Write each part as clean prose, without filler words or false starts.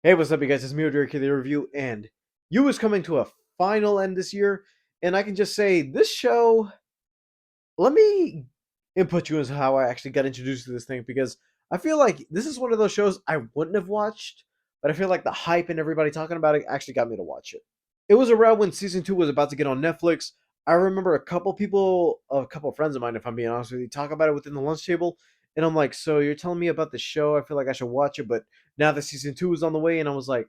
Hey, what's up, you guys? It's me, Derek, the review, and You is coming to a final end this year. And I can just say, this show, let me input you into how I actually got introduced to this thing because I feel like this is one of those shows I wouldn't have watched, but I feel like the hype and everybody talking about it actually got me to watch it. It was around when season two was about to get on Netflix. I remember a couple of friends of mine, if I'm being honest with you, talk about it within the lunch table. And I'm like, so you're telling me about the show? I feel like I should watch it, but now that season two is on the way, and I was like,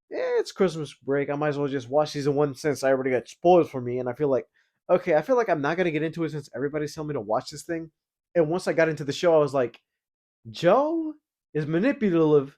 it's Christmas break. I might as well just watch season one since I already got spoiled for me. And I feel like, okay, I feel like I'm not gonna get into it since everybody's telling me to watch this thing. And once I got into the show, I was like, Joe is manipulative,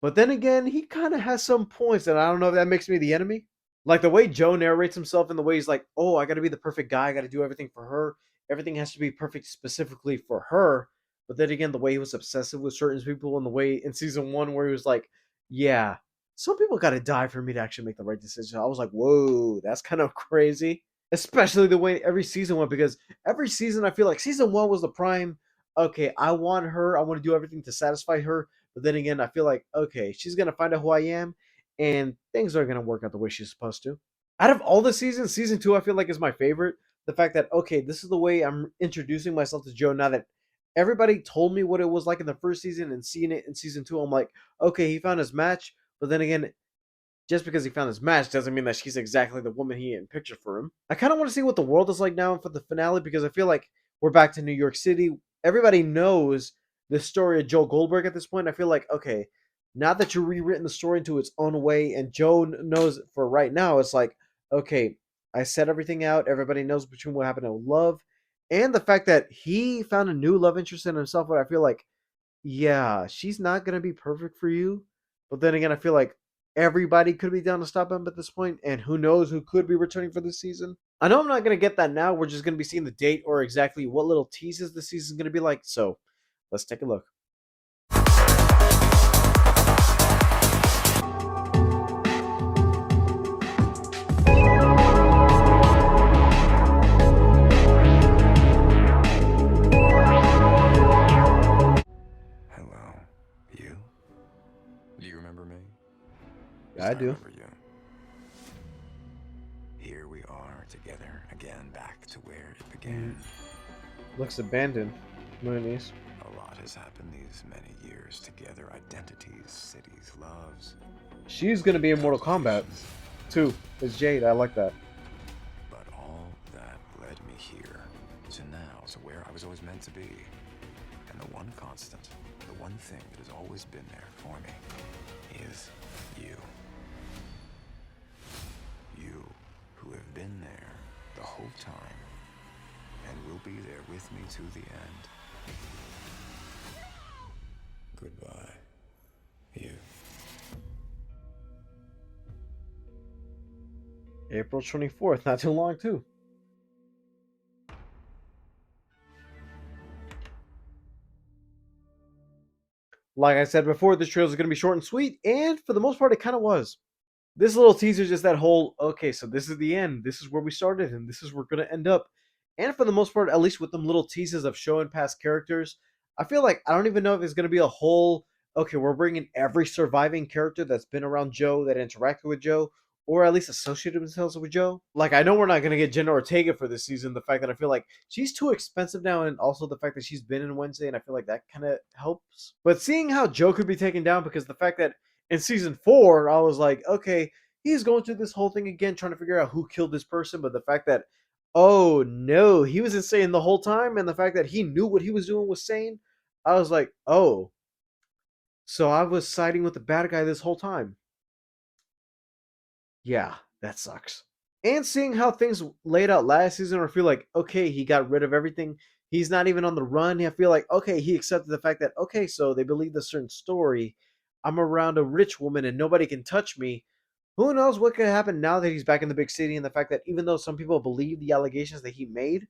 but then again, he kind of has some points, and I don't know if that makes me the enemy. Like the way Joe narrates himself, and the way he's like, "Oh, I got to be the perfect guy. I got to do everything for her. Everything has to be perfect specifically for her." But then again, the way he was obsessive with certain people, and the way in season one where he was like, "Yeah, some people got to die for me to actually make the right decision." I was like, "Whoa, that's kind of crazy." Especially the way every season went, because every season I feel like season one was the prime. Okay, I want her. I want to do everything to satisfy her. But then again, I feel like, okay, she's gonna find out who I am, and things are gonna work out the way she's supposed to. Out of all the seasons, season two I feel like is my favorite. The fact that, okay, this is the way I'm introducing myself to Joe now that everybody told me what it was like in the first season, and seeing it in season two, I'm like, okay, he found his match. But then again, just because he found his match doesn't mean that she's exactly the woman he had pictured for him. I kind of want to see what the world is like now for the finale because I feel like we're back to New York City. Everybody knows the story of Joe Goldberg at this point. I feel like, okay, now that you've rewritten the story into its own way and Joe knows for right now, it's like, okay, I set everything out. Everybody knows between what happened to love and the fact that he found a new love interest in himself. But I feel like, yeah, she's not going to be perfect for you. But then again, I feel like everybody could be down to stop him at this point, and who knows who could be returning for this season. I know I'm not going to get that now. We're just going to be seeing the date or exactly what little teases the season's going to be like. So let's take a look. Hello. You? Do you remember me? Yeah, 'Cause I I do. remember you. Here we are together again, back to where it began. Looks abandoned. Moonies. A lot has happened these many years together. Identities, cities, loves, She's going to be in Mortal Kombat complications. too. It's Jade. I like that. But all that led me here, to now, to where I was always meant to be. And the one constant, the one thing that has always been there for me, is you. You who have been there the whole time and will be there with me to the end. Goodbye, you. April 24th. Not too long, too. Like I said before, this trailer is going to be short and sweet, and for the most part, it kind of was. This little teaser is just that whole, okay, so this is the end. This is where we started, and this is where we're going to end up. And for the most part, at least with them little teases of showing past characters, I feel like I don't even know if it's going to be a whole, okay, we're bringing every surviving character that's been around Joe, that interacted with Joe, or at least associated themselves with Joe. Like, I know we're not going to get Jenna Ortega for this season. The fact that I feel like she's too expensive now, and also the fact that she's been in Wednesday, and I feel like that kind of helps. But seeing how Joe could be taken down, because the fact that in season four, I was like, okay, he's going through this whole thing again, trying to figure out who killed this person. But the fact that, oh no, he was insane the whole time, and the fact that he knew what he was doing was sane, I was like, oh, so I was siding with the bad guy this whole time. Yeah, that sucks. And seeing how things laid out last season, I feel like, okay, he got rid of everything. He's not even on the run. I feel like, okay, he accepted the fact that, okay, so they believe a certain story. I'm around a rich woman and nobody can touch me. Who knows what could happen now that he's back in the big city, and the fact that even though some people believe the allegations that he made,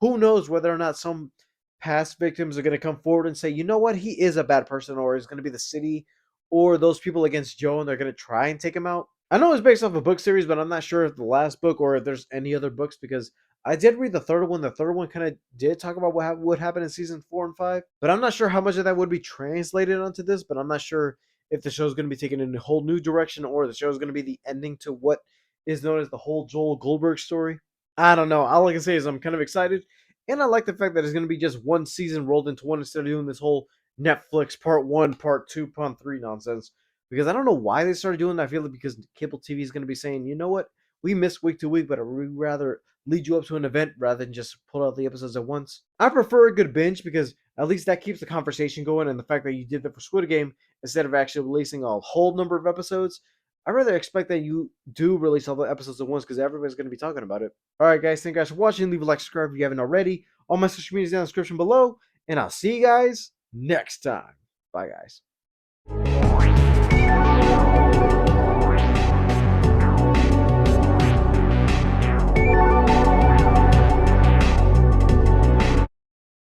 who knows whether or not some past victims are going to come forward and say, you know what, he is a bad person, or is going to be the city or those people against Joe and they're going to try and take him out. I know it's based off a book series, but I'm not sure if the last book or if there's any other books because I did read the third one. The third one kind of did talk about what happened in season four and five, but I'm not sure how much of that would be translated onto this. But I'm not sure if the show's going to be taken in a whole new direction or the show's going to be the ending to what is known as the whole Joel Goldberg story. I don't know. All I can say is I'm kind of excited, and I like the fact that it's going to be just one season rolled into one instead of doing this whole Netflix part 1, part 2, part 3 nonsense. Because I don't know why they started doing that. I feel like because cable TV is going to be saying, you know what, we miss week to week, but we'd rather lead you up to an event rather than just pull out the episodes at once. I prefer a good binge because at least that keeps the conversation going, and the fact that you did that for Squid Game instead of actually releasing a whole number of episodes, I rather expect that you do release all the episodes at once because everybody's going to be talking about it. Alright guys, thank you guys for watching. Leave a like, subscribe if you haven't already. All my social media is down in the description below, and I'll see you guys next time. Bye guys.